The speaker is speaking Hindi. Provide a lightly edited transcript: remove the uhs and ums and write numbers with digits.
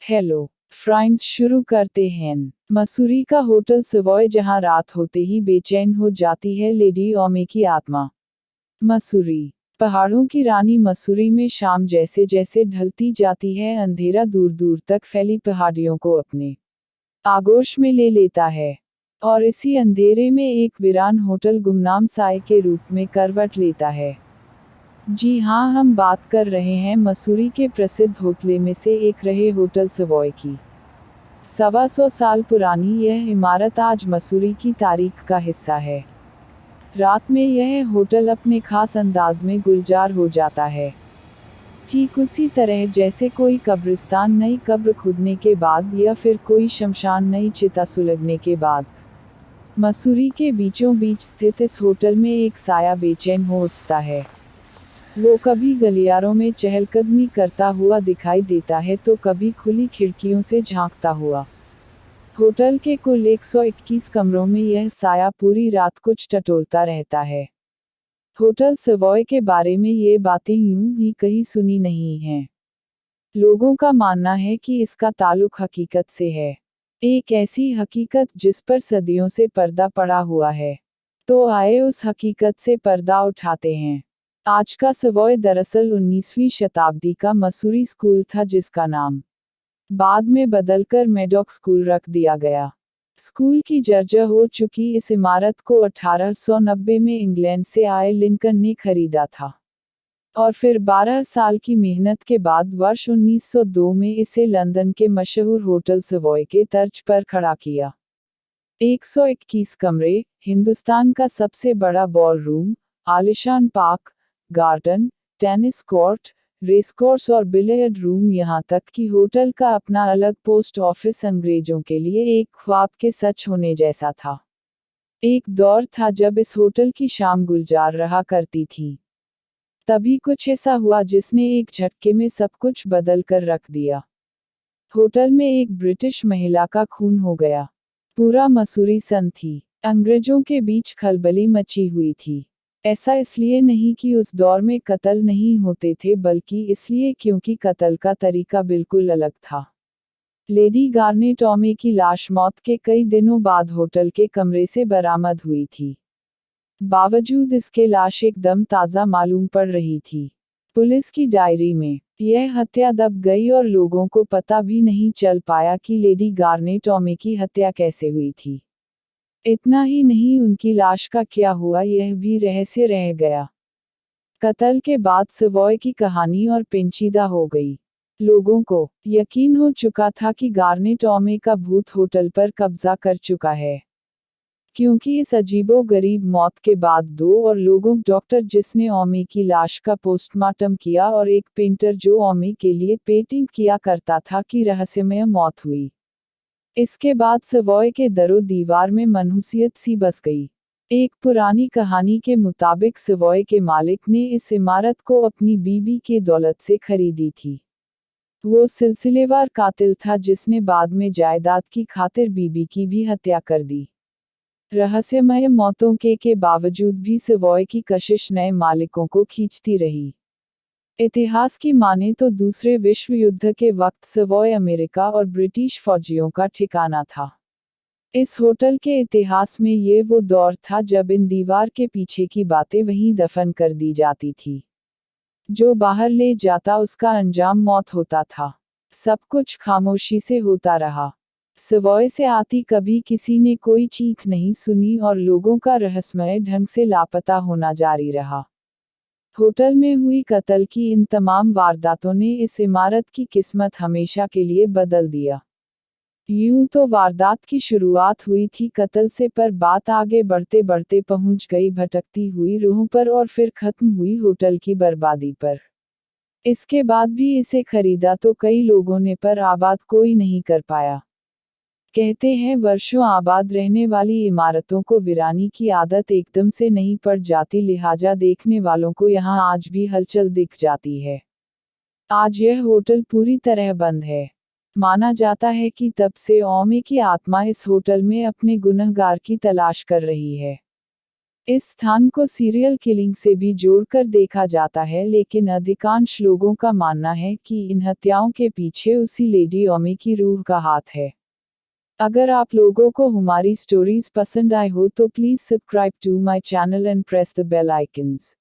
हेलो फ्रेंड्स, शुरू करते हैं। मसूरी का होटल सवॉय, जहां रात होते ही बेचैन हो जाती है लेडी ओमे की आत्मा। मसूरी, पहाड़ों की रानी मसूरी में शाम जैसे जैसे ढलती जाती है, अंधेरा दूर दूर तक फैली पहाड़ियों को अपने आगोश में ले लेता है। और इसी अंधेरे में एक वीरान होटल गुमनाम साए के रूप में करवट लेता है। जी हाँ, हम बात कर रहे हैं मसूरी के प्रसिद्ध होटलों में से एक रहे होटल सवॉय की। 125 साल पुरानी यह इमारत आज मसूरी की तारीख का हिस्सा है। रात में यह होटल अपने खास अंदाज में गुलजार हो जाता है, ठीक उसी तरह जैसे कोई कब्रिस्तान नई कब्र खुदने के बाद या फिर कोई शमशान नई चिता सुलगने के बाद। मसूरी के बीचों बीच स्थित इस होटल में एक साया बेचैन हो उठता है। वो कभी गलियारों में चहलकदमी करता हुआ दिखाई देता है तो कभी खुली खिड़कियों से झांकता हुआ। होटल के कुल 121 कमरों में यह साया पूरी रात कुछ टटोलता रहता है। होटल सवॉय के बारे में ये बातें यूं ही कहीं सुनी नहीं हैं। लोगों का मानना है कि इसका ताल्लुक हकीकत से है, एक ऐसी हकीकत जिस पर सदियों से पर्दा पड़ा हुआ है। तो आए उस हकीकत से पर्दा उठाते हैं। आज का सवॉय दरअसल 19वीं शताब्दी का मसूरी स्कूल था, जिसका नाम बाद में बदलकर मैडॉक स्कूल रख दिया गया। स्कूल की जर्जर हो चुकी इस इमारत को 1890 में इंग्लैंड से आए लिंकन ने खरीदा था, और फिर 12 साल की मेहनत के बाद वर्ष 1902 में इसे लंदन के मशहूर होटल सवॉय के तर्ज पर खड़ा किया। 121 कमरे, हिंदुस्तान का सबसे बड़ा बॉल रूम, आलिशान park, garden, tennis court, racecourse और बिलियर्ड रूम, यहाँ तक कि होटल का अपना अलग पोस्ट ऑफिस अंग्रेजों के लिए एक ख्वाब के सच होने जैसा था। एक दौर था जब इस होटल की शाम गुलजार रहा करती थी। तभी कुछ ऐसा हुआ जिसने एक झटके में सब कुछ बदल कर रख दिया। होटल में एक ब्रिटिश महिला का खून हो गया। पूरा मसूरी सन थी। अंग्रेजों के बीच खलबली मची हुई थी। ऐसा इसलिए नहीं कि उस दौर में कत्ल नहीं होते थे, बल्कि इसलिए क्योंकि कत्ल का तरीका बिल्कुल अलग था। लेडी गार्नेट ओमे की लाश मौत के कई दिनों बाद होटल के कमरे से बरामद हुई थी। बावजूद इसके लाश एकदम ताज़ा मालूम पड़ रही थी। पुलिस की डायरी में यह हत्या दब गई और लोगों को पता भी नहीं चल पाया कि लेडी गार्नेट ओमे की हत्या कैसे हुई थी। इतना ही नहीं, उनकी लाश का क्या हुआ यह भी रहस्य रह गया। कत्ल के बाद सवॉय की कहानी और पेचीदा हो गई। लोगों को यकीन हो चुका था कि गार्नेट ओमे का भूत होटल पर कब्जा कर चुका है, क्योंकि इस अजीबो-गरीब मौत के बाद दो और लोगों, डॉक्टर जिसने ओमे की लाश का पोस्टमार्टम किया और एक पेंटर जो ओमे के लिए पेंटिंग किया करता था, की रहस्यमय मौत हुई। इसके बाद सवॉय के दरो दीवार में मनहूसियत सी बस गई। एक पुरानी कहानी के मुताबिक सवॉय के मालिक ने इस इमारत को अपनी बीबी के दौलत से खरीदी थी। वो सिलसिलेवार कातिल था जिसने बाद में जायदाद की खातिर बीबी की भी हत्या कर दी। रहस्यमय मौतों के बावजूद भी सवॉय की कशिश नए मालिकों को खींचती रही। इतिहास की माने तो दूसरे विश्व युद्ध के वक्त सवॉय अमेरिका और ब्रिटिश फौजियों का ठिकाना था। इस होटल के इतिहास में ये वो दौर था जब इन दीवार के पीछे की बातें वहीं दफन कर दी जाती थी। जो बाहर ले जाता उसका अंजाम मौत होता था। सब कुछ खामोशी से होता रहा। सवॉय से आती कभी किसी ने कोई चीख नहीं सुनी और लोगों का रहस्यमय ढंग से लापता होना जारी रहा। होटल में हुई कत्ल की इन तमाम वारदातों ने इस इमारत की किस्मत हमेशा के लिए बदल दिया। यूं तो वारदात की शुरुआत हुई थी कत्ल से, पर बात आगे बढ़ते बढ़ते पहुंच गई भटकती हुई रूह पर और फिर खत्म हुई होटल की बर्बादी पर। इसके बाद भी इसे खरीदा तो कई लोगों ने, पर आबाद कोई नहीं कर पाया। कहते हैं वर्षों आबाद रहने वाली इमारतों को वीरानी की आदत एकदम से नहीं पड़ जाती, लिहाजा देखने वालों को यहाँ आज भी हलचल दिख जाती है। आज यह होटल पूरी तरह बंद है। माना जाता है कि तब से ओमे की आत्मा इस होटल में अपने गुनहगार की तलाश कर रही है। इस स्थान को सीरियल किलिंग से भी जोड़कर देखा जाता है, लेकिन अधिकांश लोगों का मानना है कि इन हत्याओं के पीछे उसी लेडी ओमी की रूह का हाथ है। अगर आप लोगों को हमारी स्टोरीज पसंद आए हो तो please subscribe to my channel and press the bell icons.